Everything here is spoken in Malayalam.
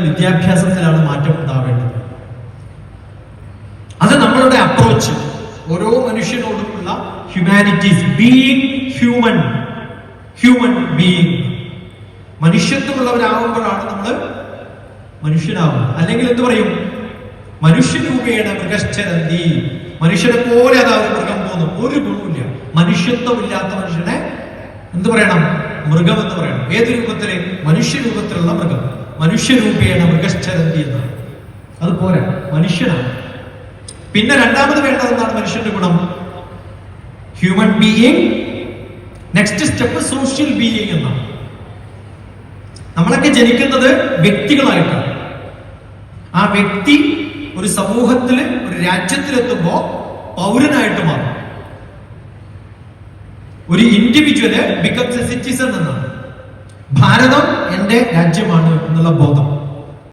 വിദ്യാഭ്യാസത്തിലാണ് മാറ്റം ഉണ്ടാവേണ്ടത്. അത് നമ്മളുടെ അപ്രോച്ച് ഓരോ മനുഷ്യനോടുമുള്ള ഹ്യൂമാനിറ്റീസ്, ബീയിങ് ഹ്യൂമൻ ബീയിങ്, മനുഷ്യത്വമുള്ളവരാകുമ്പോഴാണ് നമ്മൾ മനുഷ്യനാകുന്നത്. അല്ലെങ്കിൽ എന്ത് പറയും? മനുഷ്യരൂപേണ മൃഗശ്ചരന്തി, മനുഷ്യനെ പോലെ അതാവും മൃഗം പോകുന്നു. ഒരു ഗുണമില്ല. മനുഷ്യത്വമില്ലാത്ത മനുഷ്യനെ എന്ത് പറയണം? മൃഗം എന്ന് പറയണം. ഏത് രൂപത്തില്? മനുഷ്യരൂപത്തിലുള്ള മൃഗം. മനുഷ്യരൂപേണ മൃഗശ്ചരന്തി എന്നാണ്. അതുപോലെ മനുഷ്യനാണ്. പിന്നെ രണ്ടാമത് വേണ്ടത് എന്താണ്? മനുഷ്യന്റെ ഗുണം human being. Next step social being എന്നാണ്. നമ്മളൊക്കെ ജനിക്കുന്നത് വ്യക്തികളായിട്ടാണ്. ആ വ്യക്തി ഒരു സമൂഹത്തില്, ഒരു രാജ്യത്തിലെത്തുമ്പോ പൗരനായിട്ട് മാറും. ഒരു ഇൻഡിവിജ്വല് ബിക്കംസ് എ സിറ്റിസൺ എന്നാണ്. ഭാരതം എന്റെ രാജ്യമാണ് എന്നുള്ള ബോധം.